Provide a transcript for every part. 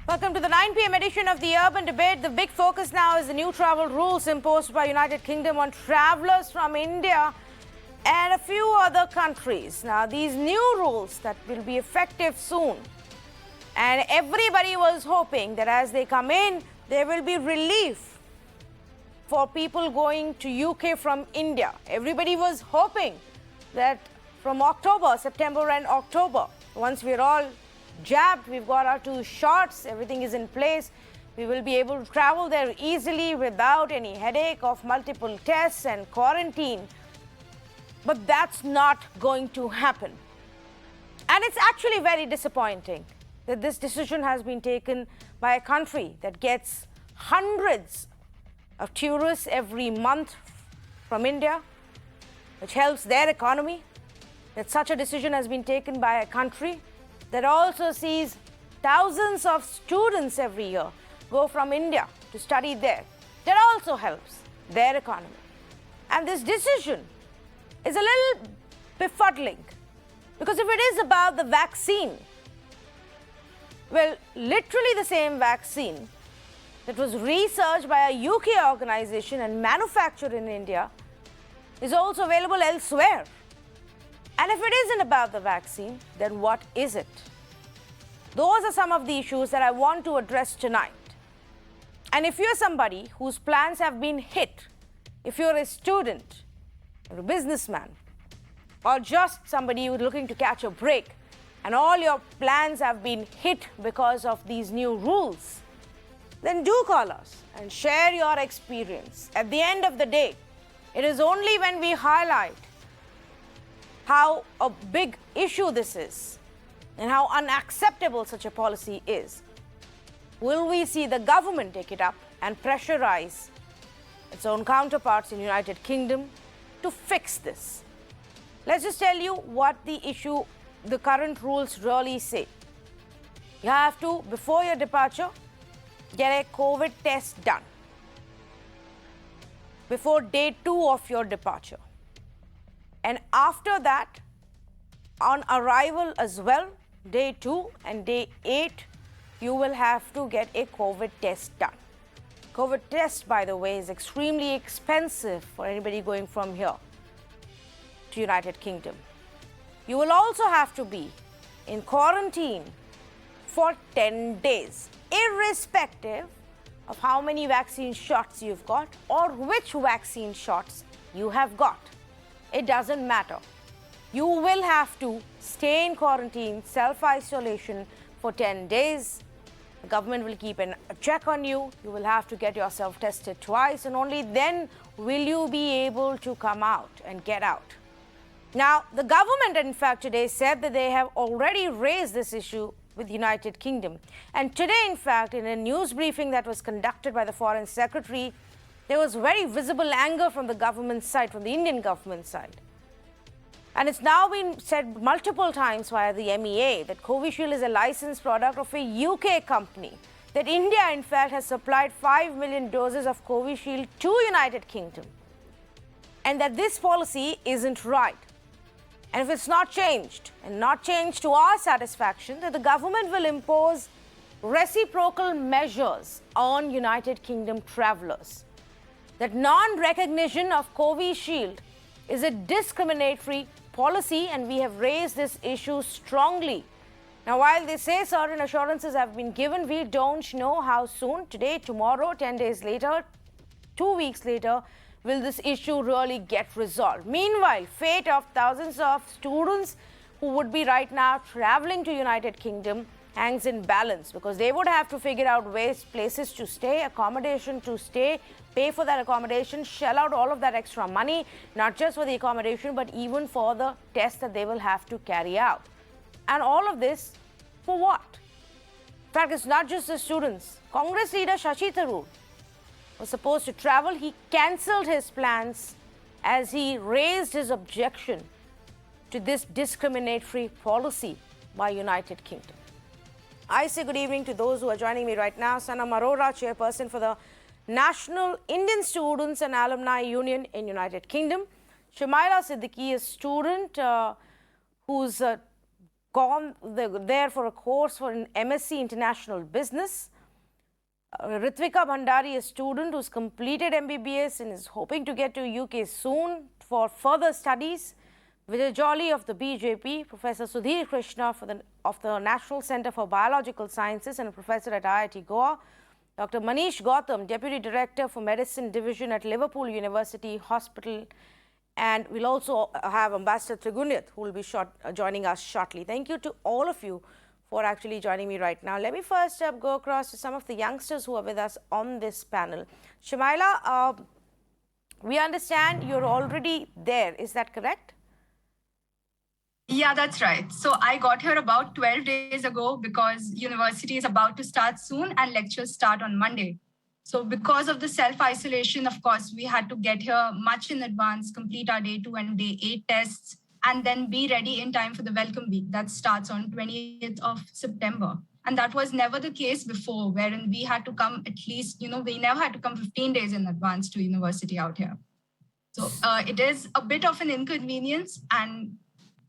Welcome to the 9 p.m. edition of the Urban Debate. The big focus now is the new travel rules imposed by United Kingdom on travellers from India and a few other countries. Now, these new rules that will be effective soon, and everybody was hoping that as they come in, there will be relief for people going to UK from India. Everybody was hoping that from September and October, once we're all jabbed, we've got our 2 shots, everything is in place, we will be able to travel there easily without any headache of multiple tests and quarantine. But that's not going to happen. And it's actually very disappointing that this decision has been taken by a country that gets hundreds of tourists every month from India, which helps their economy, that such a decision has been taken by a country that also sees thousands of students every year go from India to study there. That also helps their economy. And this decision is a little befuddling, because if it is about the vaccine, well, literally the same vaccine that was researched by a UK organization and manufactured in India is also available elsewhere. And if it isn't about the vaccine, then what is it? Those are some of the issues that I want to address tonight. And if you're somebody whose plans have been hit, if you're a student, or a businessman, or just somebody who's looking to catch a break, and all your plans have been hit because of these new rules, then do call us and share your experience. At the end of the day, it is only when we highlight how a big issue this is and how unacceptable such a policy is, will we see the government take it up and pressurize its own counterparts in the United Kingdom to fix this. Let's just tell you what the issue, the current rules really say. You have to, before your departure, get a COVID test done before day 2 of your departure. And after that, on arrival as well, day 2 and day 8, you will have to get a COVID test done. COVID test, by the way, is extremely expensive for anybody going from here to United Kingdom. You will also have to be in quarantine for 10 days, irrespective of how many vaccine shots you've got or which vaccine shots you have got. It doesn't matter. You will have to stay in quarantine, self-isolation for 10 days. The government will keep a check on you. You will have to get yourself tested twice, and only then will you be able to come out and get out. Now, the government, in fact, today said that they have already raised this issue with the United Kingdom. And today, in fact, in a news briefing that was conducted by the Foreign Secretary, there was very visible anger from the government side, from the Indian government side. And it's now been said multiple times via the MEA that Covishield is a licensed product of a UK company, that India, in fact, has supplied 5 million doses of Covishield to United Kingdom, and that this policy isn't right. And if it's not changed, and not changed to our satisfaction, that the government will impose reciprocal measures on United Kingdom travellers. That non-recognition of Covishield is a discriminatory policy, and we have raised this issue strongly. Now, while they say certain assurances have been given, we don't know how soon, today, tomorrow, 10 days later, 2 weeks later, will this issue really get resolved. Meanwhile, fate of thousands of students who would be right now traveling to United Kingdom hangs in balance, because they would have to figure out ways, places to stay, accommodation to stay, pay for that accommodation, shell out all of that extra money, not just for the accommodation, but even for the tests that they will have to carry out. And all of this for what? In fact, it's not just the students. Congress leader Shashi Tharoor was supposed to travel. He cancelled his plans as he raised his objection to this discriminatory policy by United Kingdom. I say good evening to those who are joining me right now. Sanam Arora, chairperson for the National Indian Students and Alumni Union in United Kingdom. Shamaila Siddiqui, a student who's gone there for a course for an MSc International Business. Ritvika Bhandari, a student who's completed MBBS and is hoping to get to UK soon for further studies. Vijay Jolly of the BJP, Professor Sudhir Krishna of the National Centre for Biological Sciences and a professor at IIT Goa. Dr. Manish Gautam, Deputy Director for Medicine Division at Liverpool University Hospital. And we'll also have Ambassador Trigunyat, who will be joining us shortly. Thank you to all of you for actually joining me right now. Let me first go across to some of the youngsters who are with us on this panel. Shamaila, we understand you're already there. Is that correct? Yeah, that's right. So I got here about 12 days ago because university is about to start soon and lectures start on Monday. So because of the self-isolation, of course, we had to get here much in advance, complete our day 2 and day 8 tests, and then be ready in time for the welcome week that starts on 20th of September. And that was never the case before, wherein we had to come at least, we never had to come 15 days in advance to university out here. So it is a bit of an inconvenience, and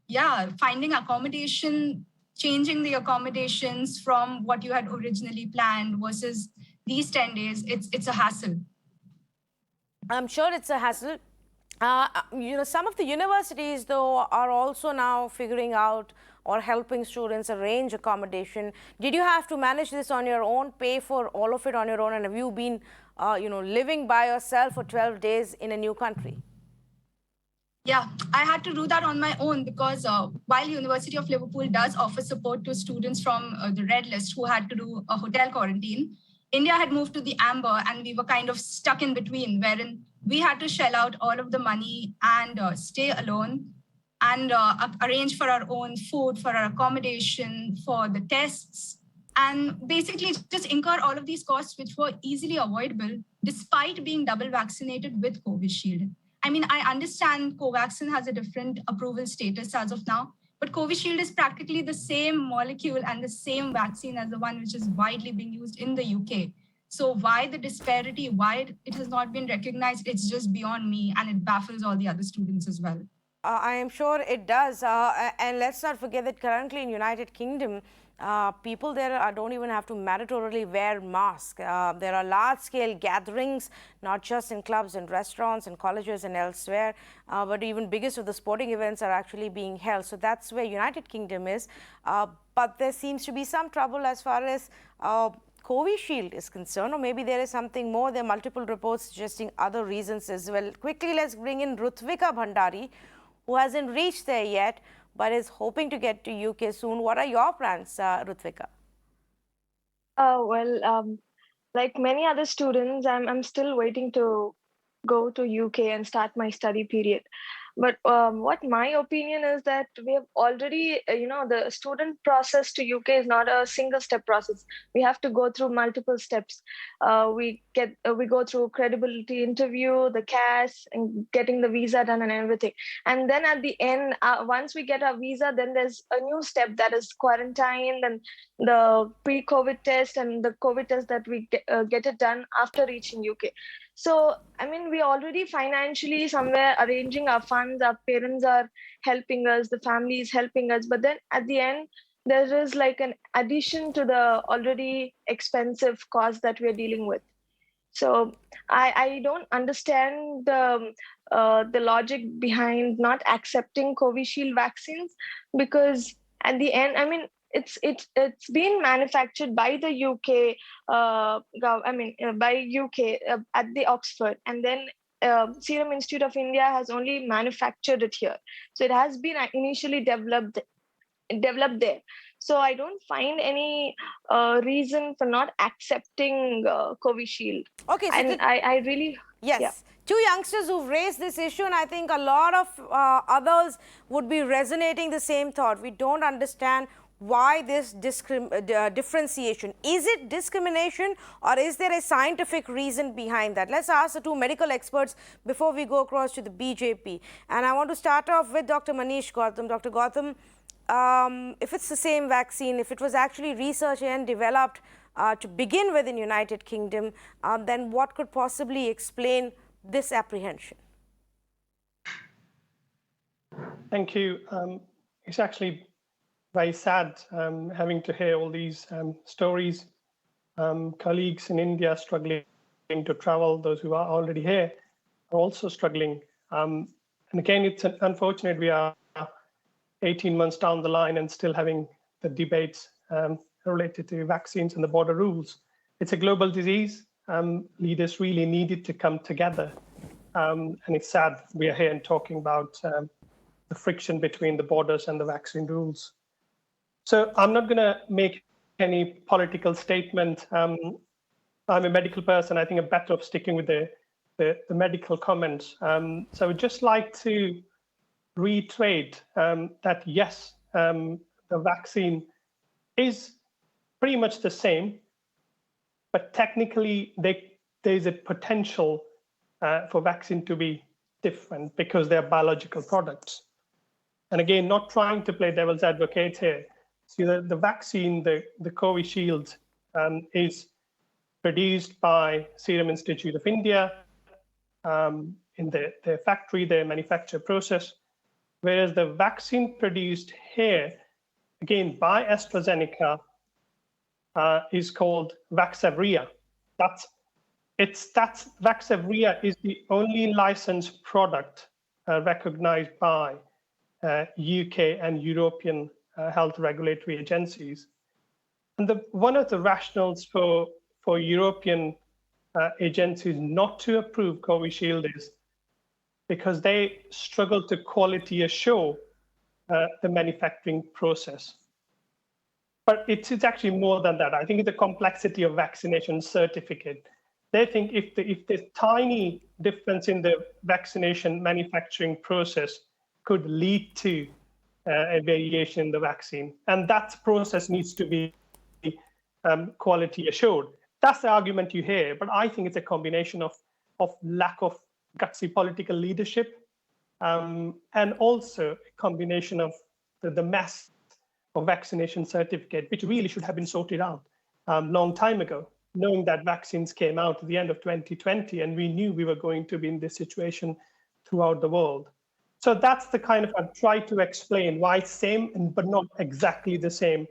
yeah, finding accommodation, changing the accommodations from what you had originally planned versus these 10 days, it's a hassle. I'm sure it's a hassle. Some of the universities, though, are also now figuring out or helping students arrange accommodation. Did you have to manage this on your own, pay for all of it on your own, and have you been, living by yourself for 12 days in a new country? Yeah, I had to do that on my own because while University of Liverpool does offer support to students from the red list who had to do a hotel quarantine, India had moved to the amber and we were kind of stuck in between, wherein we had to shell out all of the money and stay alone and arrange for our own food, for our accommodation, for the tests, and basically just incur all of these costs which were easily avoidable despite being double vaccinated with Covishield. I mean, I understand Covaxin has a different approval status as of now, but Covishield is practically the same molecule and the same vaccine as the one which is widely being used in the UK. So why the disparity, why it has not been recognized, it's just beyond me, and it baffles all the other students as well. I am sure it does. And let's not forget that currently in United Kingdom, people there don't even have to mandatorily wear masks. There are large-scale gatherings, not just in clubs and restaurants and colleges and elsewhere, but even biggest of the sporting events are actually being held. So that's where United Kingdom is. But there seems to be some trouble as far as Covishield is concerned, or maybe there is something more. There are multiple reports suggesting other reasons as well. Quickly, let's bring in Ritvika Bhandari, who hasn't reached there yet, but is hoping to get to UK soon. What are your plans, Ritvika? Like many other students, I'm still waiting to go to UK and start my study period. But what my opinion is that we have already, the student process to UK is not a single step process. We have to go through multiple steps. We go through credibility interview, the CAS, and getting the visa done and everything. And then at the end, once we get our visa, then there's a new step that is quarantine and the pre-COVID test and the COVID test that we get it done after reaching UK. So, I mean, we already financially somewhere arranging our funds, our parents are helping us, the family is helping us. But then at the end, there is like an addition to the already expensive cost that we're dealing with. So I don't understand the logic behind not accepting Covishield vaccines, because at the end, I mean, it's been manufactured by the UK, by UK at the Oxford, and then Serum Institute of India has only manufactured it here. So it has been initially developed there. So I don't find any reason for not accepting Covishield. Okay, so and I really yes. Yeah. Two youngsters who've raised this issue, and I think a lot of others would be resonating the same thought. We don't understand why this differentiation. Is it discrimination, or is there a scientific reason behind that? Let's ask the two medical experts before we go across to the BJP. And I want to start off with Dr. Manish Gautam. Dr. Gautam, if it's the same vaccine, if it was actually researched and developed to begin with in United Kingdom, then what could possibly explain this apprehension? Thank you. It's actually very sad having to hear all these stories. Colleagues in India struggling to travel, those who are already here are also struggling. And again, it's unfortunate we are 18 months down the line and still having the debates related to vaccines and the border rules. It's a global disease. Leaders really needed to come together. And it's sad we are here and talking about the friction between the borders and the vaccine rules. So I'm not going to make any political statement. I'm a medical person. I think I'm better off sticking with the medical comments. So I would just like to reiterate that yes, the vaccine is pretty much the same, but technically there's a potential for vaccine to be different because they're biological products. And again, not trying to play devil's advocate here. See, the vaccine, the Covishield, is produced by Serum Institute of India in their factory, their manufacture process, whereas the vaccine produced here, again, by AstraZeneca, is called Vaxzevria. Vaxzevria is the only licensed product recognized by UK and European health regulatory agencies. And one of the rationales for European agencies not to approve Covishield is because they struggle to quality assure the manufacturing process. But it's actually more than that. I think it's the complexity of vaccination certificate. They think if the tiny difference in the vaccination manufacturing process could lead to a variation in the vaccine, and that process needs to be quality assured. That's the argument you hear, but I think it's a combination of lack of gutsy political leadership and also a combination of the mess of vaccination certificate, which really should have been sorted out long time ago, knowing that vaccines came out at the end of 2020 and we knew we were going to be in this situation throughout the world. So that's the kind of, I've tried to explain why it's same, but not exactly the same.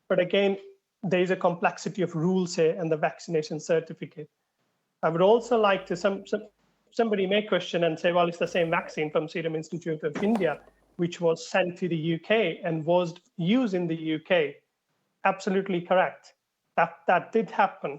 But again, there is a complexity of rules here and the vaccination certificate. I would also like to, somebody may question and say, well, it's the same vaccine from Serum Institute of India, which was sent to the UK and was used in the UK. Absolutely correct. That did happen.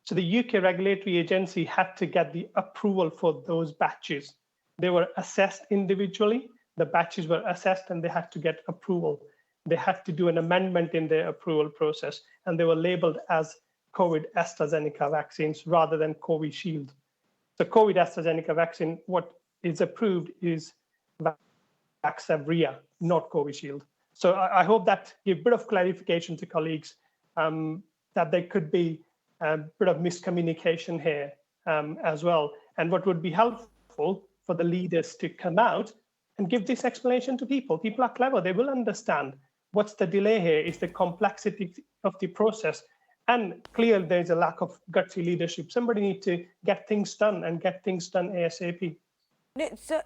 So the UK regulatory agency had to get the approval for those batches. They were assessed individually. The batches were assessed and they had to get approval. They had to do an amendment in their approval process, and they were labeled as COVID AstraZeneca vaccines rather than Covishield. The COVID AstraZeneca vaccine, what is approved is Vaxzevria, not Covishield. So I hope that gives a bit of clarification to colleagues that there could be a bit of miscommunication here as well. And what would be helpful for the leaders to come out and give this explanation to people. People are clever, they will understand what's the delay here, is the complexity of the process. And clearly there's a lack of gutsy leadership. Somebody needs to get things done and get things done ASAP. So,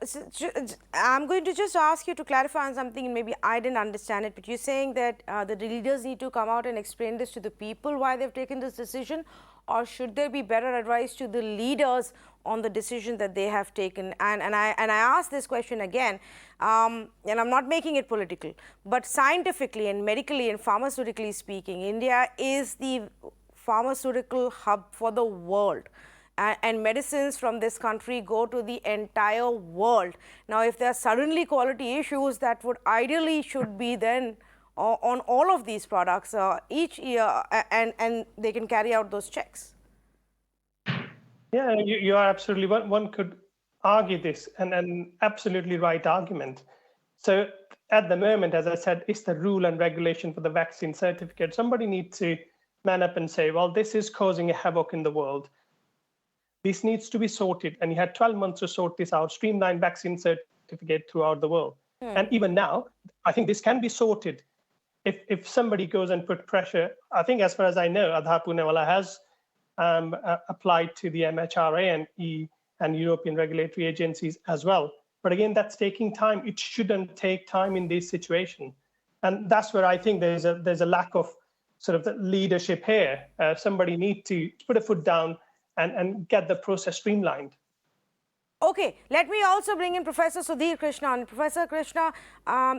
I'm going to just ask you to clarify on something, and maybe I didn't understand it, but you're saying that the leaders need to come out and explain this to the people why they've taken this decision, or should there be better advice to the leaders on the decision that they have taken? And I ask this question again, and I'm not making it political, but scientifically and medically and pharmaceutically speaking, India is the pharmaceutical hub for the world. And medicines from this country go to the entire world. Now, if there are suddenly quality issues, that would ideally should be then on all of these products each year, and they can carry out those checks. Yeah, you are absolutely, one could argue this, and an absolutely right argument. So at the moment, as I said, it's the rule and regulation for the vaccine certificate. Somebody needs to man up and say, well, this is causing a havoc in the world. This needs to be sorted, and you had 12 months to sort this out, streamline vaccine certificate throughout the world. And even now, I think this can be sorted. If somebody goes and put pressure, I think as far as I know, Aadhaar Poonawalla has applied to the MHRA and European regulatory agencies as well. But again, that's taking time. It shouldn't take time in this situation. And that's where I think there's a lack of sort of the leadership here. Somebody needs to put a foot down and get the process streamlined. Okay, let me also bring in Professor Sudhir Krishna. And Professor Krishna,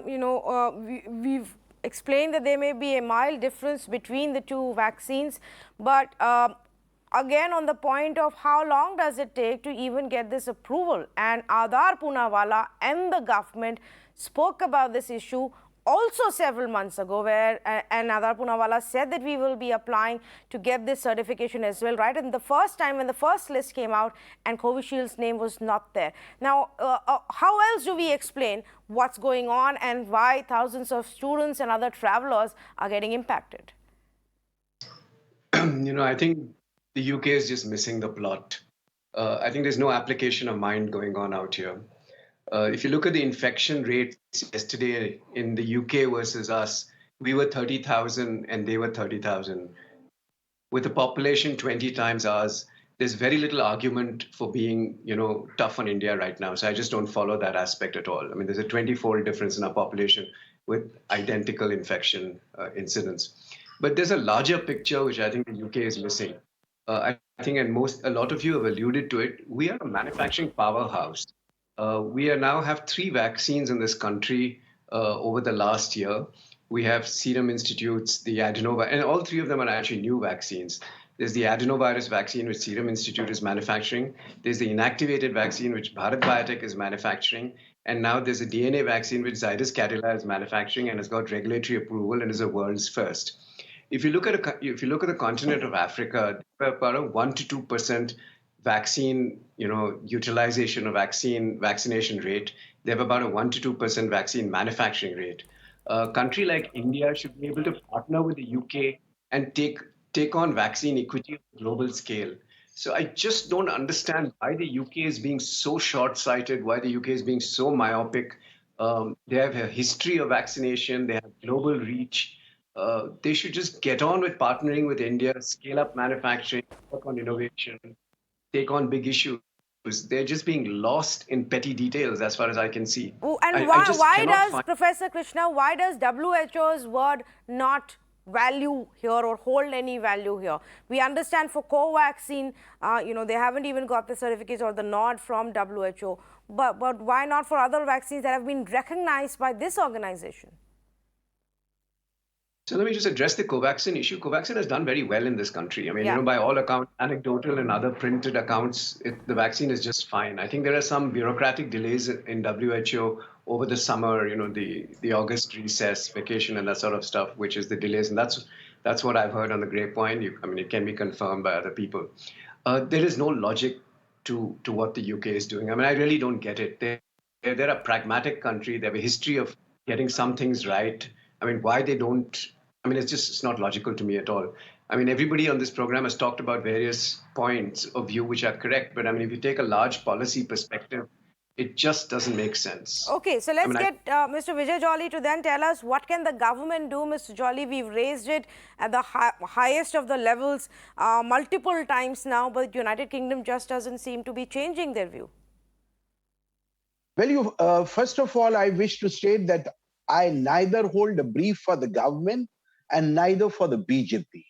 we've explained that there may be a mild difference between the two vaccines, but again on the point of how long does it take to even get this approval, and Aadhar Poonawalla and the government spoke about this issue also several months ago, where and Aadhar Poonawalla said that we will be applying to get this certification as well, right? And the first time when the first list came out and Covishield's name was not there. Now, how else do we explain what's going on and why thousands of students and other travelers are getting impacted? I think the UK is just missing the plot. I think there's no application of mind going on out here. If you look at the infection rates yesterday in the UK versus us, we were 30,000 and they were 30,000. With a population 20 times ours, there's very little argument for being, tough on India right now. So I just don't follow that aspect at all. I mean, there's a 20-fold difference in our population with identical infection incidents. But there's a larger picture which I think the UK is missing. I think, and a lot of you have alluded to it, we are a manufacturing powerhouse. We now have 3 vaccines in this country over the last year. We have Serum Institute's, the adenovirus, and all 3 of them are actually new vaccines. There's the adenovirus vaccine, which Serum Institute is manufacturing. There's the inactivated vaccine, which Bharat Biotech is manufacturing. And now there's a DNA vaccine, which Zydus Cadila is manufacturing and has got regulatory approval and is the world's first. If you look at the continent of Africa, about a 1 to 2% vaccine, utilization of vaccination rate. They have about a 1 to 2% vaccine manufacturing rate. A country like India should be able to partner with the UK and take on vaccine equity on a global scale. So I just don't understand why the UK is being so short-sighted, why the UK is being so myopic. They have a history of vaccination. They have global reach. They should just get on with partnering with India, scale up manufacturing, work on innovation, take on big issues. They're just being lost in petty details as far as I can see. Oh, and why does, Professor Krishna, why does WHO's word not value here or hold any value here? We understand for Covaxin, they haven't even got the certificate or the nod from WHO. But why not for other vaccines that have been recognized by this organization? So let me just address the Covaxin issue. Covaxin has done very well in this country. I mean, by all accounts, anecdotal and other printed accounts, the vaccine is just fine. I think there are some bureaucratic delays in WHO over the summer, the August recess, vacation and that sort of stuff, which is the delays. And that's what I've heard on the grapevine. It can be confirmed by other people. There is no logic to what the UK is doing. I mean, I really don't get it. They're a pragmatic country. They have a history of getting some things right. I mean, why they don't, it's not logical to me at all. I mean, everybody on this program has talked about various points of view which are correct. But if you take a large policy perspective, it just doesn't make sense. Okay, so let's get Mr. Vijay Jolly to then tell us what can the government do, Mr. Jolly. We've raised it at the highest of the levels multiple times now, but the United Kingdom just doesn't seem to be changing their view. Well, first of all, I wish to state that I neither hold a brief for the government and neither for the BJP.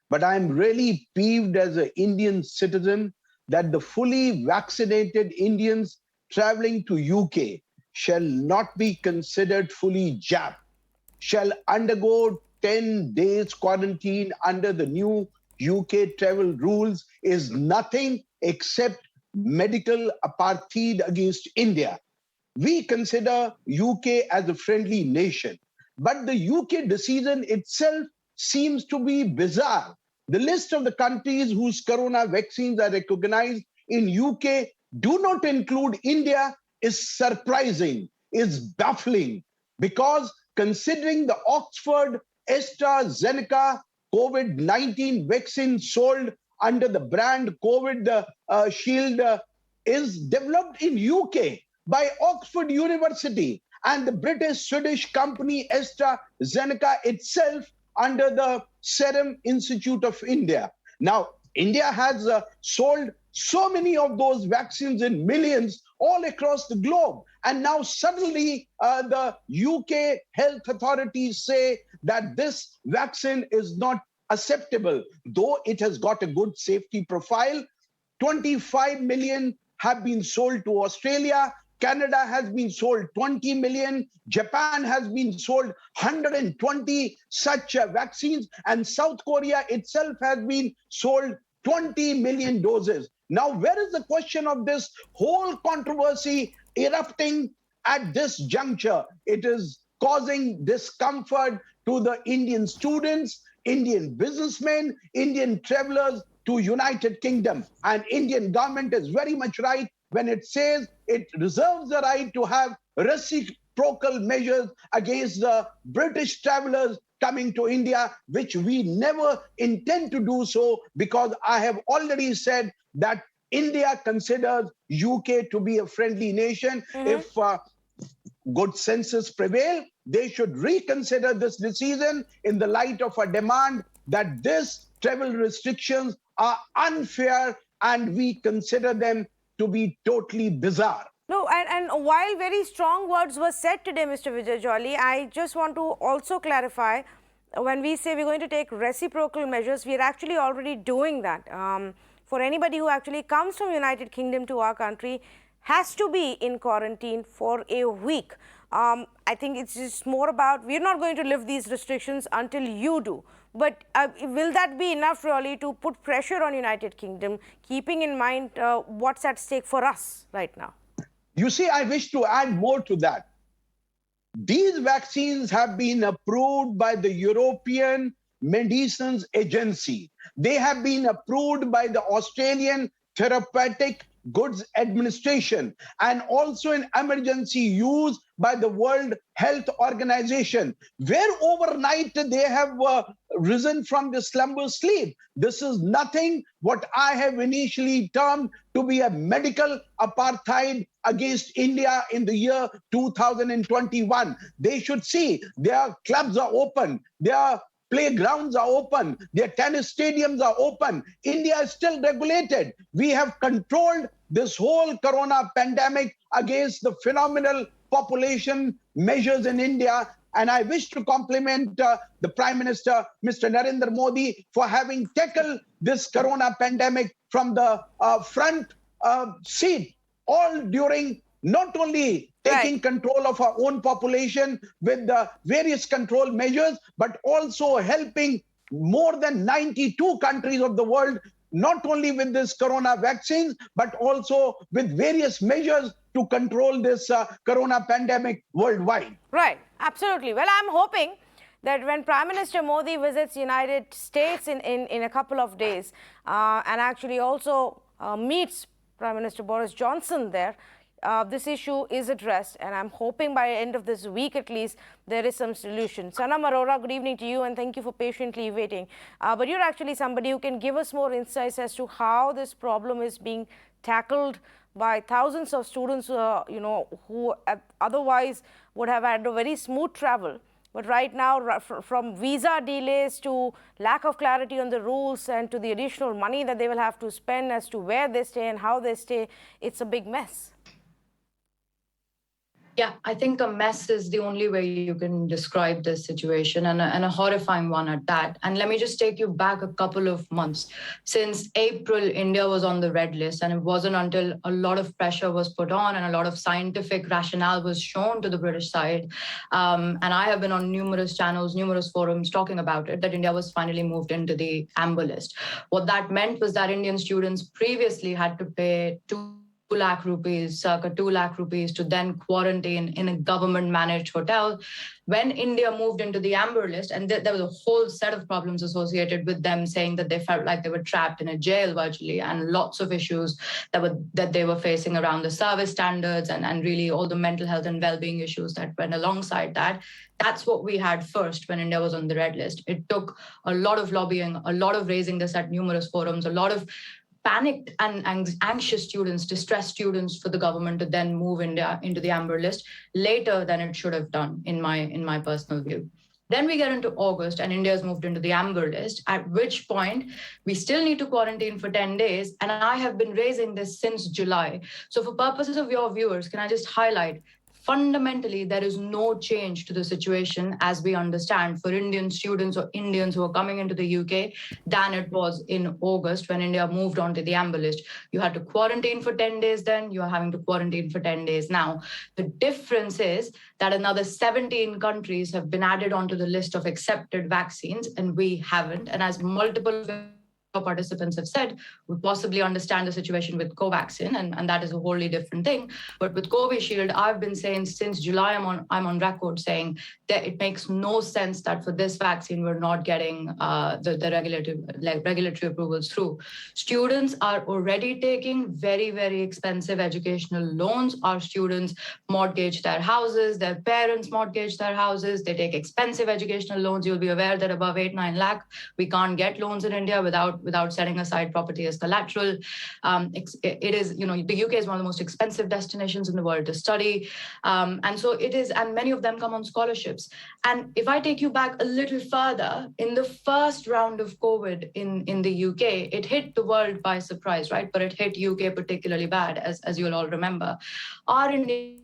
But I'm really peeved as an Indian citizen that the fully vaccinated Indians traveling to UK shall not be considered fully jabbed, shall undergo 10 days quarantine under the new UK travel rules is nothing except medical apartheid against India. We consider UK as a friendly nation, but the UK decision itself seems to be bizarre. The list of the countries whose corona vaccines are recognized in UK do not include India is surprising, is baffling, because considering the Oxford AstraZeneca COVID-19 vaccine sold under the brand COVID Shield is developed in UK by Oxford University and the British-Swedish company AstraZeneca itself under the Serum Institute of India. Now, India has sold so many of those vaccines in millions all across the globe. And now suddenly the UK health authorities say that this vaccine is not acceptable, though it has got a good safety profile. 25 million have been sold to Australia. Canada has been sold 20 million. Japan has been sold 120 such vaccines. And South Korea itself has been sold 20 million doses. Now, where is the question of this whole controversy erupting at this juncture? It is causing discomfort to the Indian students, Indian businessmen, Indian travelers to United Kingdom. And Indian government is very much right when it says it reserves the right to have reciprocal measures against the British travelers coming to India, which we never intend to do so, because I have already said that India considers UK to be a friendly nation. If good senses prevail, they should reconsider this decision in the light of a demand that these travel restrictions are unfair and we consider them to be totally bizarre. No, and while very strong words were said today, Mr. Vijay Jolly, I just want to also clarify, when we say we're going to take reciprocal measures, we are actually already doing that. For anybody who actually comes from United Kingdom to our country, has to be in quarantine for a week. I think it's just more about, we're not going to lift these restrictions until you do. But will that be enough really to put pressure on United Kingdom, keeping in mind what's at stake for us right now? You see, I wish to add more to that. These vaccines have been approved by the European Medicines Agency. They have been approved by the Australian Therapeutic Goods Administration and also in emergency use by the World Health Organization, where overnight they have risen from the slumber sleep. This is nothing what I have initially termed to be a medical apartheid against India in the year 2021. They should see their clubs are open, their playgrounds are open, their tennis stadiums are open. India is still regulated. We have controlled this whole corona pandemic against the phenomenal population measures in India. And I wish to compliment the Prime Minister, Mr. Narendra Modi, for having tackled this corona pandemic from the front seat, all during not only taking control of our own population with the various control measures, but also helping more than 92 countries of the world, not only with this corona vaccines, but also with various measures to control this corona pandemic worldwide. Right, absolutely. Well, I'm hoping that when Prime Minister Modi visits United States in a couple of days and actually also meets Prime Minister Boris Johnson there, this issue is addressed, and I'm hoping by the end of this week at least there is some solution. Sanam Arora, good evening to you and thank you for patiently waiting. But you're actually somebody who can give us more insights as to how this problem is being tackled by thousands of students who otherwise would have had a very smooth travel. But right now, from visa delays to lack of clarity on the rules and to the additional money that they will have to spend as to where they stay and how they stay, it's a big mess. Yeah, I think a mess is the only way you can describe this situation, and a horrifying one at that. And let me just take you back a couple of months. Since April, India was on the red list, and it wasn't until a lot of pressure was put on and a lot of scientific rationale was shown to the British side. And I have been on numerous channels, numerous forums talking about it, that India was finally moved into the amber list. What that meant was that Indian students previously had to pay 2 lakh rupees, circa 2 lakh rupees, to then quarantine in a government-managed hotel. When India moved into the amber list, and there was a whole set of problems associated with them, saying that they felt like they were trapped in a jail virtually, and lots of issues that they were facing around the service standards and really all the mental health and well-being issues that went alongside that. That's what we had first when India was on the red list. It took a lot of lobbying, a lot of raising this at numerous forums, a lot of panicked and anxious students, distressed students, for the government to then move India into the amber list later than it should have done, in my personal view. Then we get into August and India has moved into the amber list, at which point we still need to quarantine for 10 days. And I have been raising this since July. So for purposes of your viewers, can I just highlight, fundamentally, there is no change to the situation as we understand for Indian students or Indians who are coming into the UK than it was in August when India moved on to the amber list. You had to quarantine for 10 days then, you are having to quarantine for 10 days now. The difference is that another 17 countries have been added onto the list of accepted vaccines and we haven't. And as multiple participants have said, we possibly understand the situation with Covaxin, and that is a wholly different thing. But with Covishield, I've been saying since July, I'm on record saying that it makes no sense that for this vaccine we're not getting the regulatory approvals through. Students are already taking very, very expensive educational loans. Our students mortgage their houses, their parents mortgage their houses, they take expensive educational loans. You'll be aware that above 8-9 lakh, we can't get loans in India without setting aside property as collateral. It is, the UK is one of the most expensive destinations in the world to study. And so it is, and many of them come on scholarships. And if I take you back a little further, in the first round of COVID in the UK, it hit the world by surprise, right? But it hit UK particularly bad, as you'll all remember. Our Indian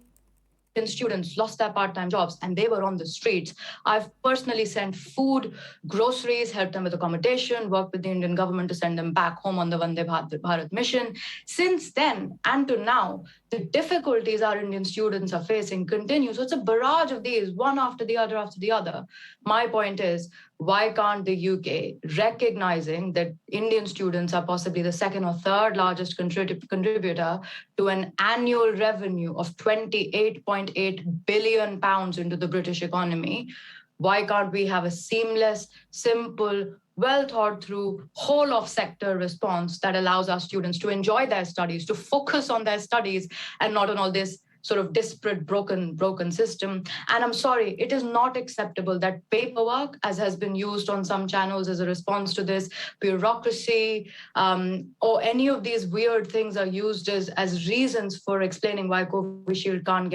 students lost their part-time jobs and they were on the streets. I've personally sent food, groceries, helped them with accommodation, worked with the Indian government to send them back home on the Vande Bharat mission. Since then and to now, the difficulties our Indian students are facing continue. So it's a barrage of these, one after the other after the other. My point is, why can't the UK, recognizing that Indian students are possibly the second or third largest contributor to an annual revenue of 28.8 billion pounds into the British economy, why can't we have a seamless, simple, well thought through whole of sector response that allows our students to enjoy their studies, to focus on their studies and not on all this sort of disparate, broken system. And I'm sorry, it is not acceptable that paperwork, as has been used on some channels as a response to this, bureaucracy, or any of these weird things are used as reasons for explaining why Covishield can't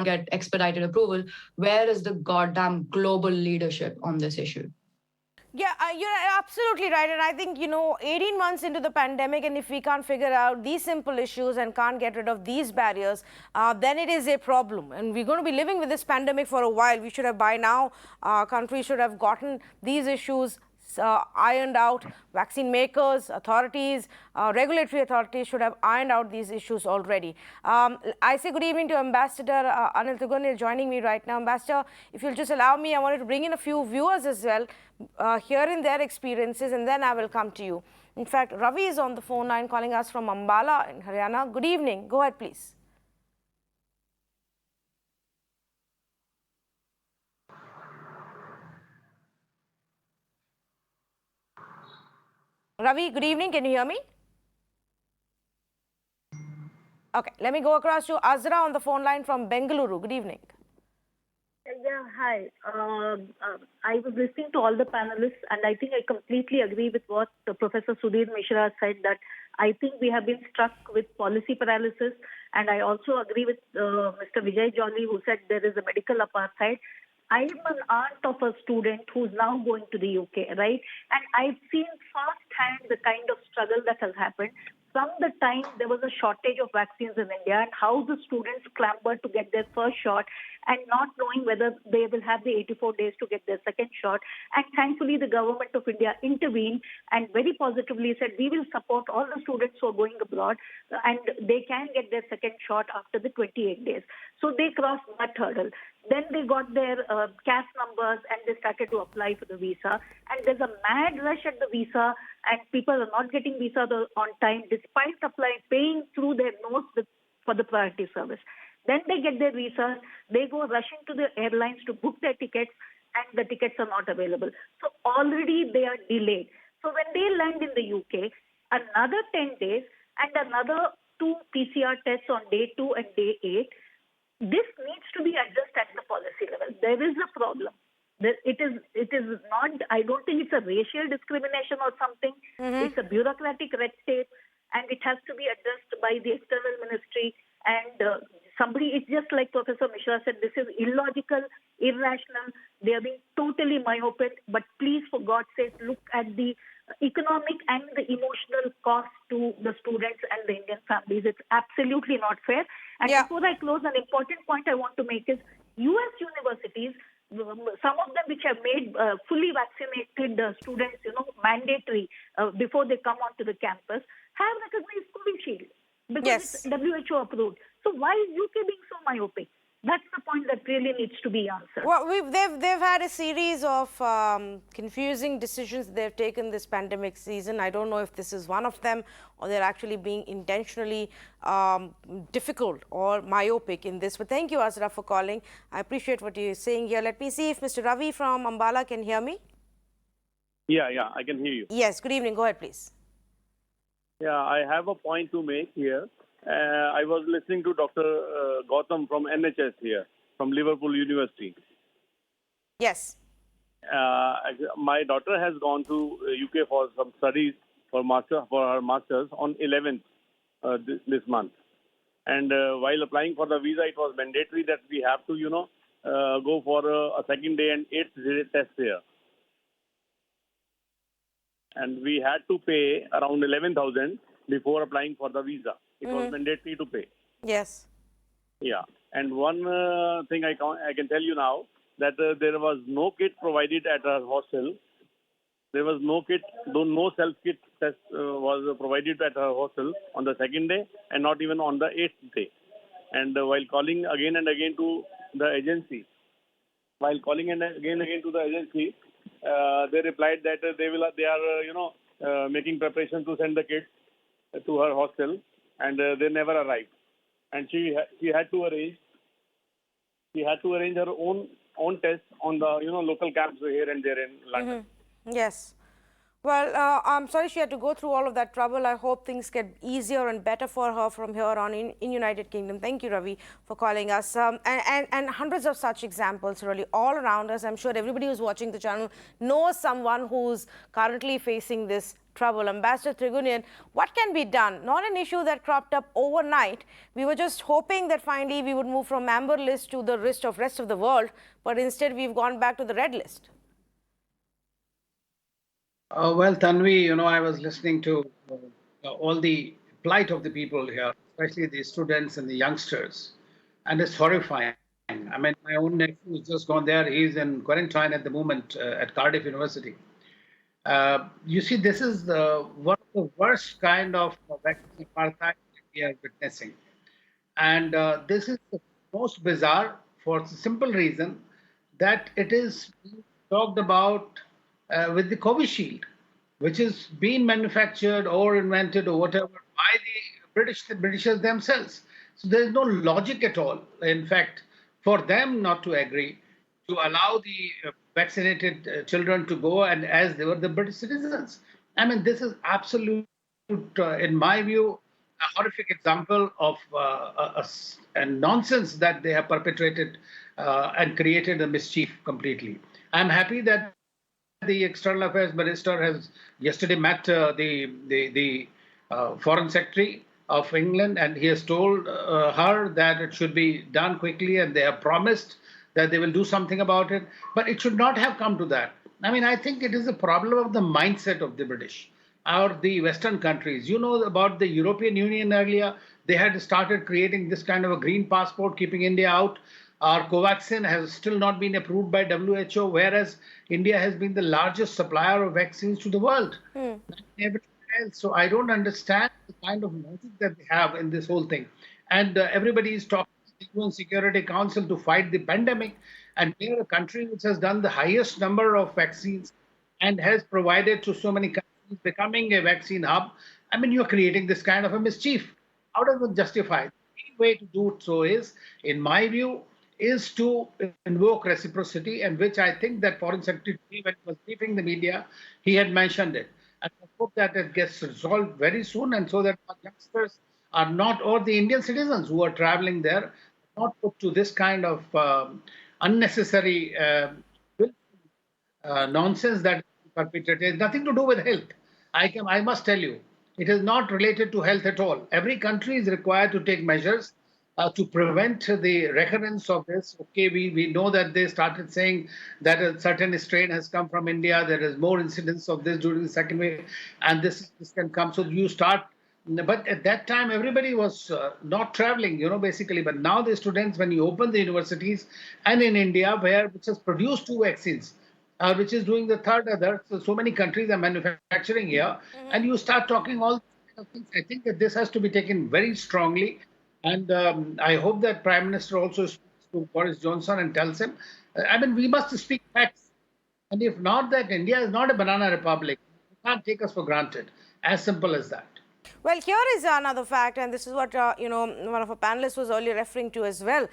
get expedited approval. Where is the goddamn global leadership on this issue? Yeah, you're absolutely right. And I think, 18 months into the pandemic, and if we can't figure out these simple issues and can't get rid of these barriers, then it is a problem. And we're going to be living with this pandemic for a while. We should have, by now, countries should have gotten these issues ironed out. Vaccine makers, authorities, regulatory authorities should have ironed out these issues already. I say good evening to Ambassador Anil Tugunil joining me right now. Ambassador, if you'll just allow me, I wanted to bring in a few viewers as well, hearing their experiences, and then I will come to you. In fact, Ravi is on the phone line calling us from Ambala in Haryana. Good evening. Go ahead, please. Ravi, good evening. Can you hear me? Okay, let me go across to Azra on the phone line from Bengaluru. Good evening. Yeah, hi. I was listening to all the panelists, and I think I completely agree with what Professor Sudhir Mishra said, that I think we have been struck with policy paralysis. And I also agree with Mr. Vijay Jolly, who said there is a medical apartheid. I am an aunt of a student who's now going to the UK, right? And I've seen firsthand the kind of struggle that has happened from the time there was a shortage of vaccines in India and how the students clambered to get their first shot and not knowing whether they will have the 84 days to get their second shot. And thankfully, the government of India intervened and very positively said, we will support all the students who are going abroad and they can get their second shot after the 28 days. So they crossed that hurdle. Then they got their CAS numbers and they started to apply for the visa. And there's a mad rush at the visa and people are not getting visa on time despite paying through their nose for the priority service. Then they get their visas, they go rushing to the airlines to book their tickets and the tickets are not available. So already they are delayed. So when they land in the UK, another 10 days and another 2 PCR tests on day 2 and day 8, this needs to be addressed at the policy level. There is a problem. It is not, I don't think it's a racial discrimination or something. It's a bureaucratic red tape and it has to be addressed by the external ministry and it's just like Professor Mishra said, this is illogical, irrational. They are being told really myopic, but please, for God's sake, look at the economic and the emotional cost to the students and the Indian families. It's absolutely not fair. And Yeah. before I close, an important point I want to make is US universities, some of them which have made fully vaccinated students, mandatory before they come onto the campus, have recognized Covishield because Yes. it's WHO approved. So why is UK being so myopic? That's the point that really needs to be answered. Well, they've had a series of confusing decisions they've taken this pandemic season. I don't know if this is one of them, or they're actually being intentionally difficult or myopic in this. But thank you, Asra, for calling. I appreciate what you're saying here. Let me see if Mr. Ravi from Ambala can hear me. Yeah, I can hear you. Yes, good evening. Go ahead, please. Yeah, I have a point to make here. I was listening to Dr. Gautam from NHS here, from Liverpool University. Yes. My daughter has gone to UK for some studies for her masters on 11th this month. And while applying for the visa, it was mandatory that we have to, go for a second day and 8th day test here. And we had to pay around 11,000 before applying for the visa. It was mandatory to pay. Yes. Yeah. And one thing I can tell you now, that there was no kit provided at our hostel. There was no kit, no self-kit test was provided at our hostel on the second day and not even on the 8th day. And while calling again and again to the agency, they replied that they are making preparations to send the kids to her hostel, and they never arrived. And she had to arrange her own tests on the local camps here and there in London. Yes. Well, I'm sorry she had to go through all of that trouble. I hope things get easier and better for her from here on in United Kingdom. Thank you, Ravi, for calling us. And hundreds of such examples really all around us. I'm sure everybody who's watching the channel knows someone who's currently facing this trouble. Ambassador Trigunian, what can be done? Not an issue that cropped up overnight. We were just hoping that finally we would move from amber list to the rest of the world, but instead we've gone back to the red list. Well, Tanvi, I was listening to all the plight of the people here, especially the students and the youngsters, and it's horrifying. I mean, my own nephew has just gone there. He's in quarantine at the moment at Cardiff University. You see, this is one of the worst kind of vaccine apartheid that we are witnessing. And this is the most bizarre for the simple reason that it is being talked about with the Covishield, which is being manufactured or invented or whatever by the Britishers themselves. So there is no logic at all, in fact, for them not to agree to allow the vaccinated children to go, and as they were the British citizens. I mean, this is absolute, in my view, a horrific example of a nonsense that they have perpetrated and created a mischief completely. I'm happy that the External Affairs Minister has yesterday met the Foreign Secretary of England, and he has told her that it should be done quickly, and they have promised that they will do something about it. But it should not have come to that. I mean, I think it is a problem of the mindset of the British or the Western countries. You know about the European Union earlier. They had started creating this kind of a green passport, keeping India out. Our Covaxin has still not been approved by WHO, whereas India has been the largest supplier of vaccines to the world. So I don't understand the kind of logic that they have in this whole thing. And everybody is talking to the UN Security Council to fight the pandemic. And we are a country which has done the highest number of vaccines and has provided to so many countries, becoming a vaccine hub. I mean, you're creating this kind of a mischief. How does it justify? The only way to do so is, in my view, is to invoke reciprocity, and which I think that Foreign Secretary, when he was briefing the media, he had mentioned it. And I hope that it gets resolved very soon, and so that our youngsters are not, or the Indian citizens who are traveling there, not put to this kind of unnecessary nonsense that perpetrated. It has nothing to do with health. I must tell you, it is not related to health at all. Every country is required to take measures to prevent the recurrence of this. Okay, we know that they started saying that a certain strain has come from India. There is more incidence of this during the second wave, and this can come. So you start. But at that time, everybody was not traveling, basically. But now the students, when you open the universities, and in India, which has produced two vaccines, which is doing the third other. So many countries are manufacturing here, and you start talking all kind of things. I think that this has to be taken very strongly, and I hope that Prime Minister also speaks to Boris Johnson and tells him. I mean, we must speak facts, and if not, that India is not a banana republic. You can't take us for granted. As simple as that. Well, here is another fact, and this is what one of our panelists was earlier referring to as well.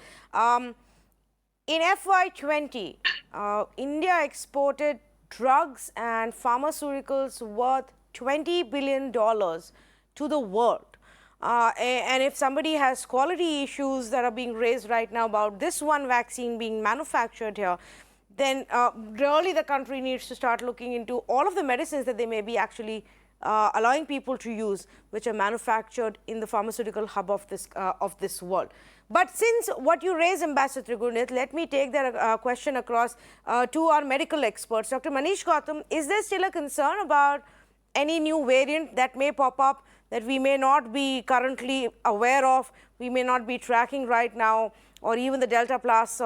In FY20, India exported drugs and pharmaceuticals worth $20 billion to the world. And if somebody has quality issues that are being raised right now about this one vaccine being manufactured here, then really the country needs to start looking into all of the medicines that they may be actually allowing people to use, which are manufactured in the pharmaceutical hub of this world. But since what you raise, Ambassador Gurneet, let me take that question across to our medical experts. Dr. Manish Gautam, is there still a concern about any new variant that may pop up that we may not be currently aware of, we may not be tracking right now, or even the Delta Plus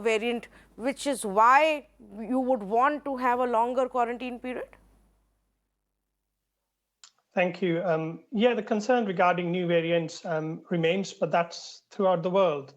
variant, which is why you would want to have a longer quarantine period? Thank you. Yeah, the concern regarding new variants remains, but that's throughout the world.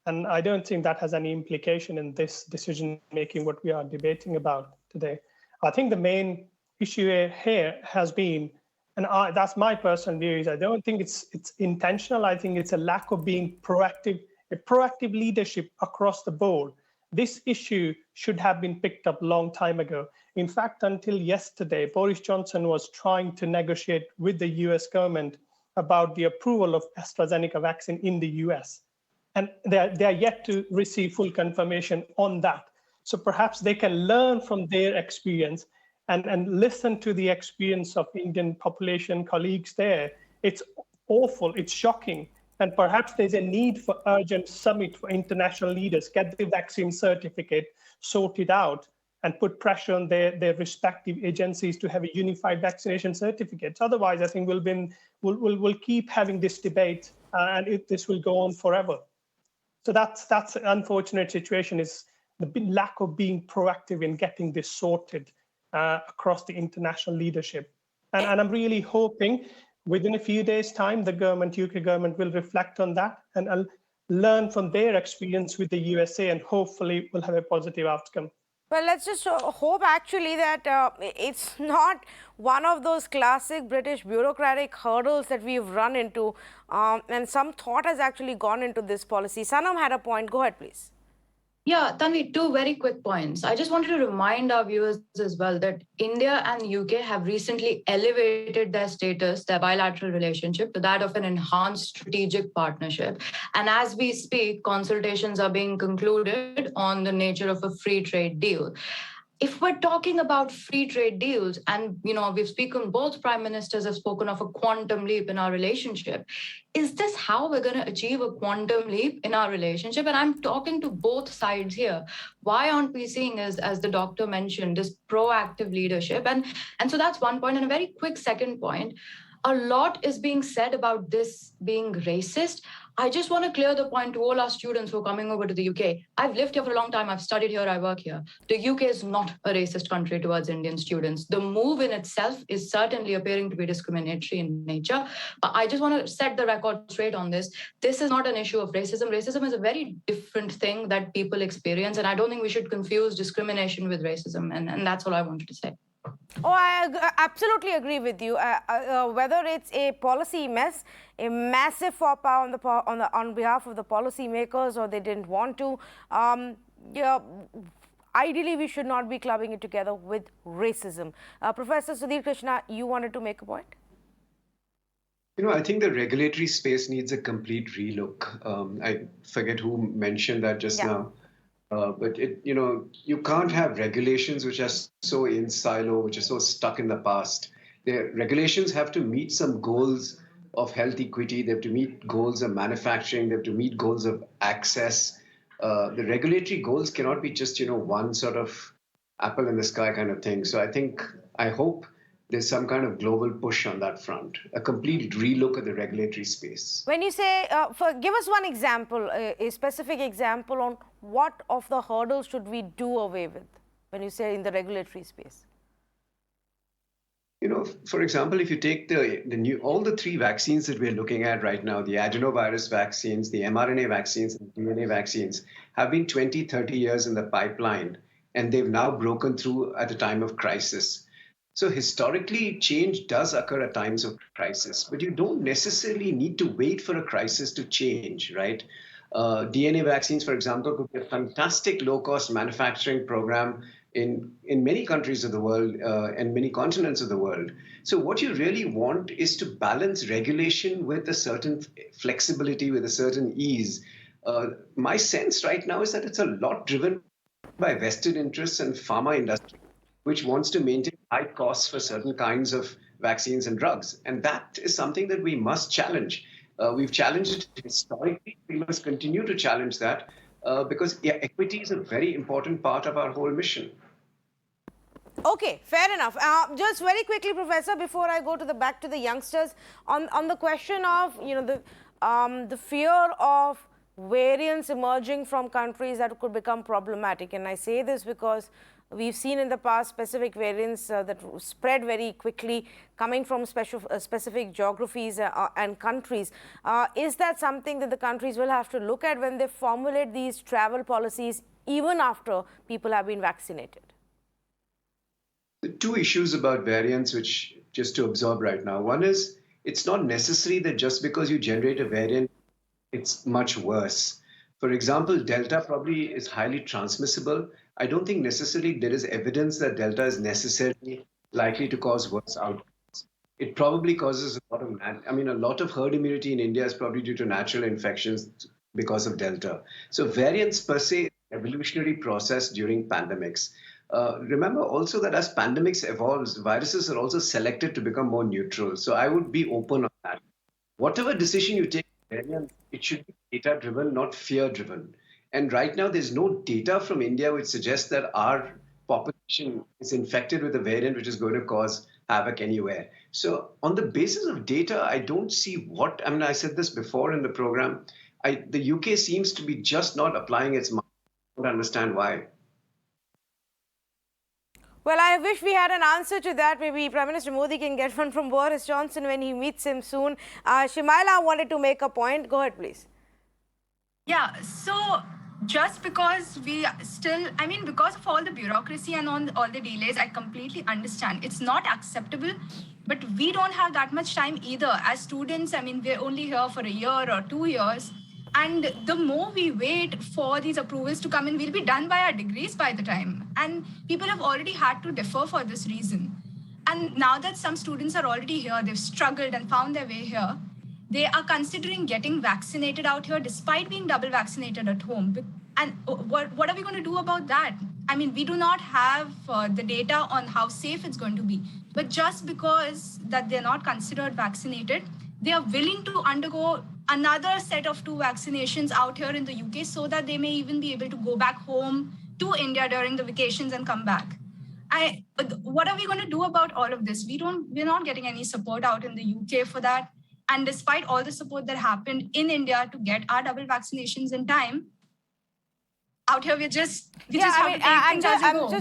And I don't think that has any implication in this decision making, what we are debating about today. I think the main issue here has been, and that's my personal view, is I don't think it's intentional. I think it's a lack of being proactive, a proactive leadership across the board. This issue should have been picked up a long time ago. In fact, until yesterday, Boris Johnson was trying to negotiate with the US government about the approval of AstraZeneca vaccine in the US. And they are yet to receive full confirmation on that. So perhaps they can learn from their experience and listen to the experience of Indian population colleagues there. It's awful, it's shocking. And perhaps there's a need for urgent summit for international leaders, get the vaccine certificate sorted out and put pressure on their respective agencies to have a unified vaccination certificate. Otherwise, I think we'll keep having this debate and this will go on forever. So that's an unfortunate situation, is the lack of being proactive in getting this sorted across the international leadership. And I'm really hoping within a few days' time, the UK government will reflect on that and learn from their experience with the USA, and hopefully we'll have a positive outcome. Well, let's just hope actually that it's not one of those classic British bureaucratic hurdles that we've run into, and some thought has actually gone into this policy. Sanam had a point. Go ahead, please. Yeah, Tanvi, two very quick points. I just wanted to remind our viewers as well that India and UK have recently elevated their status, their bilateral relationship, to that of an enhanced strategic partnership. And as we speak, consultations are being concluded on the nature of a free trade deal. If we're talking about free trade deals, and we've spoken, both prime ministers have spoken of a quantum leap in our relationship. Is this how we're going to achieve a quantum leap in our relationship? And I'm talking to both sides here. Why aren't we seeing, as the doctor mentioned, this proactive leadership? And so that's one point. And a very quick second point. A lot is being said about this being racist. I just want to clear the point to all our students who are coming over to the UK. I've lived here for a long time. I've studied here. I work here. The UK is not a racist country towards Indian students. The move in itself is certainly appearing to be discriminatory in nature. I just want to set the record straight on this. This is not an issue of racism. Racism is a very different thing that people experience. And I don't think we should confuse discrimination with racism. And that's all I wanted to say. Oh, I absolutely agree with you. Whether it's a policy mess, a massive faux pas on behalf of the policymakers, or they didn't want to, ideally we should not be clubbing it together with racism. Professor Sudhir Krishna, you wanted to make a point? I think the regulatory space needs a complete relook. I forget who mentioned that just now. But you can't have regulations which are so in silo, which are so stuck in the past. The regulations have to meet some goals of health equity. They have to meet goals of manufacturing. They have to meet goals of access. The regulatory goals cannot be just, one sort of apple in the sky kind of thing. So I hope there's some kind of global push on that front, a complete relook at the regulatory space. When you say, give us one example, a specific example on what of the hurdles should we do away with when you say in the regulatory space? For example, if you take all the three vaccines that we're looking at right now, the adenovirus vaccines, the mRNA vaccines, and the DNA vaccines have been 20, 30 years in the pipeline, and they've now broken through at a time of crisis. So historically, change does occur at times of crisis, but you don't necessarily need to wait for a crisis to change, right? DNA vaccines, for example, could be a fantastic low-cost manufacturing program in many countries of the world and many continents of the world. So what you really want is to balance regulation with a certain flexibility, with a certain ease. My sense right now is that it's a lot driven by vested interests and pharma industry, which wants to maintain high costs for certain kinds of vaccines and drugs. And that is something that we must challenge. We've challenged it historically. We must continue to challenge that because equity is a very important part of our whole mission. Okay, fair enough. Just very quickly, Professor, before I go back to the youngsters, on the question of the fear of variants emerging from countries that could become problematic, and I say this because we've seen in the past specific variants that spread very quickly coming from specific geographies and countries. Is that something that the countries will have to look at when they formulate these travel policies even after people have been vaccinated? The two issues about variants, which just to absorb right now. One is, it's not necessary that just because you generate a variant, it's much worse. For example, Delta probably is highly transmissible. I don't think necessarily there is evidence that Delta is necessarily likely to cause worse outcomes. It probably causes a lot of herd immunity in India is probably due to natural infections because of Delta. So variants per se, is an evolutionary process during pandemics. Remember also that as pandemics evolves, viruses are also selected to become more neutral. So I would be open on that. Whatever decision you take, it should be data-driven, not fear-driven. And right now, there's no data from India which suggests that our population is infected with a variant which is going to cause havoc anywhere. So on the basis of data, I don't see I said this before in the program, the UK seems to be just not applying its mind. I don't understand why. Well, I wish we had an answer to that. Maybe Prime Minister Modi can get one from Boris Johnson when he meets him soon. Shimaila wanted to make a point. Go ahead, please. Yeah, so just because because of all the bureaucracy and all the delays, I completely understand. It's not acceptable, but we don't have that much time either. As students, we're only here for a year or 2 years. And the more we wait for these approvals to come in, we'll be done by our degrees by the time. And people have already had to defer for this reason. And now that some students are already here, they've struggled and found their way here, they are considering getting vaccinated out here despite being double vaccinated at home. And what are we going to do about that? We do not have the data on how safe it's going to be. But just because that they're not considered vaccinated, they are willing to undergo another set of 2 vaccinations out here in the UK so that they may even be able to go back home to India during the vacations and come back. What are we going to do about all of this? We're not getting any support out in the UK for that. And despite all the support that happened in India to get our double vaccinations in time, out here I'm just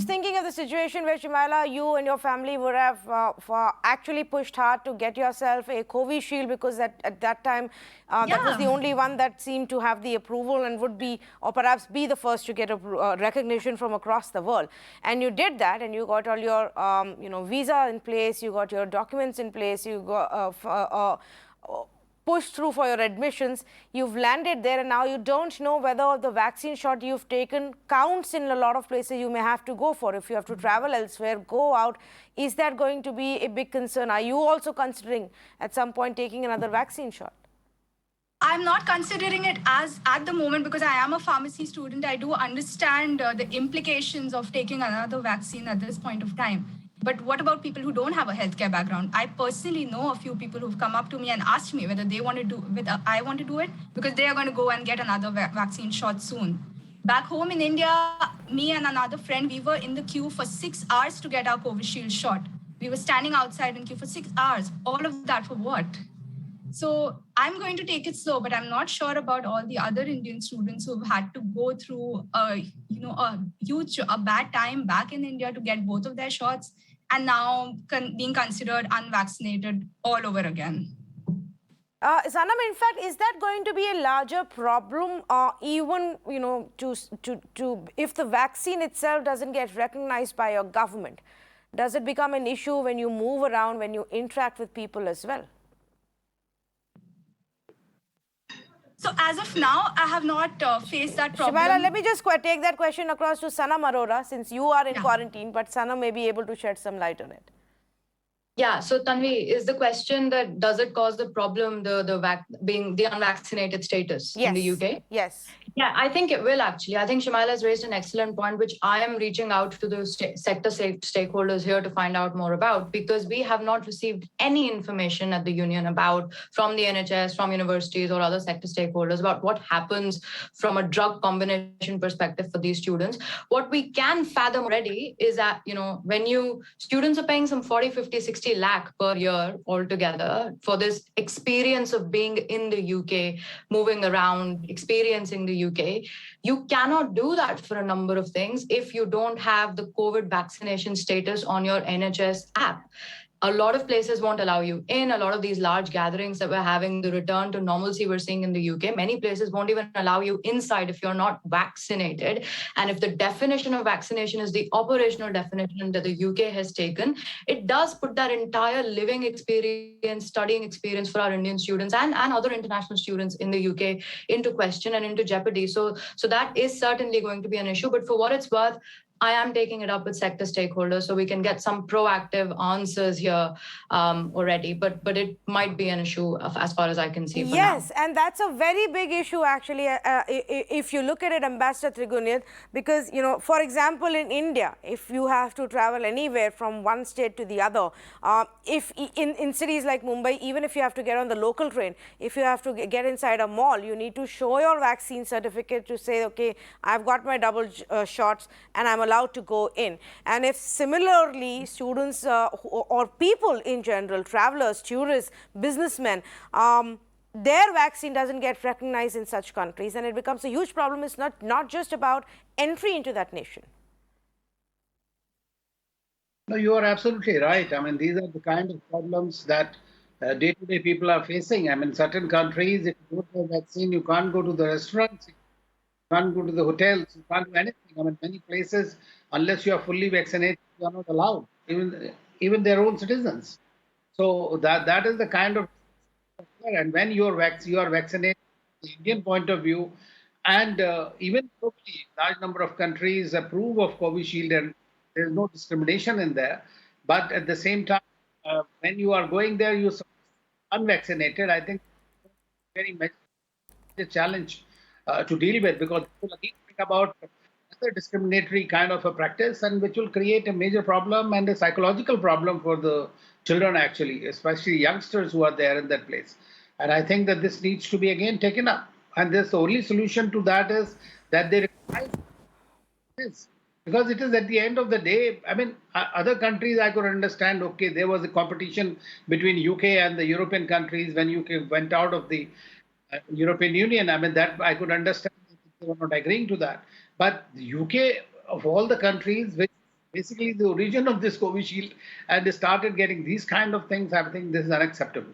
thinking of the situation where, Shimaila, you and your family would have actually pushed hard to get yourself a Covishield because at that time that was the only one that seemed to have the approval and would be, or perhaps be the first to get a recognition from across the world. And you did that, and you got all your visa in place, you got your documents in place, you got pushed through for your admissions, you've landed there, and now you don't know whether the vaccine shot you've taken counts in a lot of places you may have to go for. If you have to travel elsewhere, go out, is that going to be a big concern? Are you also considering at some point taking another vaccine shot? I'm not considering it as at the moment because I am a pharmacy student. I do understand the implications of taking another vaccine at this point of time. But what about people who don't have a healthcare background? I personally know a few people who've come up to me and asked me whether they want to do, whether I want to do it, because they are going to go and get another vaccine shot soon. Back home in India, me and another friend, we were in the queue for 6 hours to get our Covishield shot. We were standing outside in queue for 6 hours. All of that for what? So I'm going to take it slow, but I'm not sure about all the other Indian students who've had to go through a bad time back in India to get both of their shots, and now being considered unvaccinated all over again. Sanam, in fact, is that going to be a larger problem, even if the vaccine itself doesn't get recognized by your government? Does it become an issue when you move around, when you interact with people as well? So as of now, I have not faced that problem. Shimaila, let me just take that question across to Sanam Arora, since you are in quarantine, but Sanam may be able to shed some light on it. Yeah, so Tanvi, is the question that does it cause the problem, being the unvaccinated status in the UK? Yes. Yeah, I think it will actually. I think Shimaila has raised an excellent point, which I am reaching out to the sector stakeholders here to find out more about, because we have not received any information at the union about, from the NHS, from universities or other sector stakeholders, about what happens from a drug combination perspective for these students. What we can fathom already is that, when students are paying some 40, 50, 60 lakh per year altogether for this experience of being in the UK, moving around, experiencing the UK, you cannot do that for a number of things if you don't have the COVID vaccination status on your NHS app. A lot of places won't allow you in. A lot of these large gatherings that we're having, the return to normalcy we're seeing in the UK, many places won't even allow you inside if you're not vaccinated. And if the definition of vaccination is the operational definition that the UK has taken, it does put that entire living experience, studying experience for our Indian students and other international students in the UK into question and into jeopardy. So that is certainly going to be an issue. But for what it's worth, I am taking it up with sector stakeholders so we can get some proactive answers here already. But it might be an issue as far as I can see. Yes, and that's a very big issue actually. If you look at it, Ambassador Trigunit, because for example, in India, if you have to travel anywhere from one state to the other, if in cities like Mumbai, even if you have to get on the local train, if you have to get inside a mall, you need to show your vaccine certificate to say, okay, I've got my double shots and I'm allowed to go in. And if similarly students or people in general, travelers, tourists, businessmen, their vaccine doesn't get recognized in such countries, and it becomes a huge problem. It's not just about entry into that nation. No, you are absolutely right. I mean, these are the kind of problems that day-to-day people are facing. I mean, certain countries, if you don't have vaccine, you can't go to the restaurants, you can't go to the hotels, you can't do anything. I mean, many places, unless you are fully vaccinated, you are not allowed, even their own citizens. So that is the kind of, and when you are vaccinated, the Indian point of view, and even globally, large number of countries approve of Covishield, and there is no discrimination in there. But at the same time, when you are going there, you're unvaccinated. I think very much a challenge to deal with, because people again think about another discriminatory kind of a practice, and which will create a major problem and a psychological problem for the children, actually, especially youngsters who are there in that place. And I think that this needs to be again taken up. And the only solution to that is that they require this. Because it is at the end of the day, I mean, other countries I could understand, okay, there was a competition between UK and the European countries when UK went out of the European Union. I mean, that I could understand they were not agreeing to that. But the UK, of all the countries, which basically the origin of this Covishield, and they started getting these kind of things, I think this is unacceptable.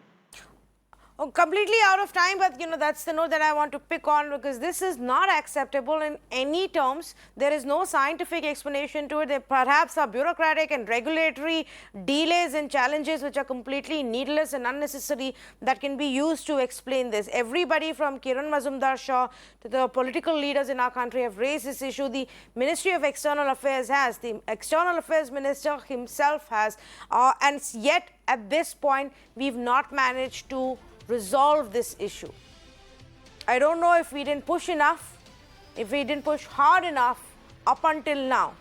Oh, completely out of time, but that's the note that I want to pick on, because this is not acceptable in any terms. There is no scientific explanation to it. There perhaps are bureaucratic and regulatory delays and challenges which are completely needless and unnecessary that can be used to explain this. Everybody from Kiran Mazumdar-Shaw to the political leaders in our country have raised this issue. The Ministry of External Affairs has, the External Affairs Minister himself has, and yet at this point we've not managed to resolve this issue. I don't know if we didn't push enough, if we didn't push hard enough up until now.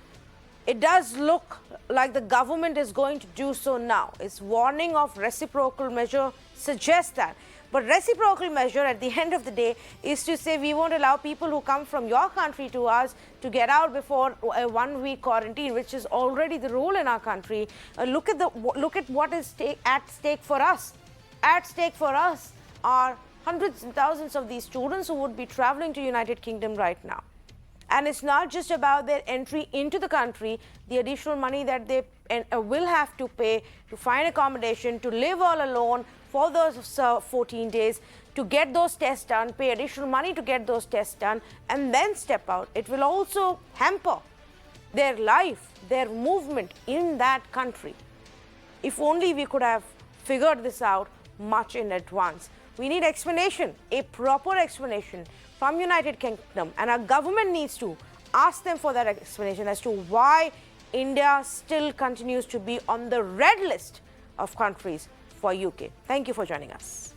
It does look like the government is going to do so now. Its warning of reciprocal measure suggests that. But reciprocal measure at the end of the day is to say we won't allow people who come from your country to us to get out before a 1-week quarantine, which is already the rule in our country. Look at what is at stake for us. At stake for us are hundreds and thousands of these students who would be traveling to United Kingdom right now. And it's not just about their entry into the country, the additional money that they will have to pay to find accommodation, to live all alone for those 14 days, to get those tests done, pay additional money to get those tests done, and then step out. It will also hamper their life, their movement in that country. If only we could have figured this out much in advance. We need explanation, a proper explanation from United Kingdom, and our government needs to ask them for that explanation as to why India still continues to be on the red list of countries for UK. Thank you for joining us.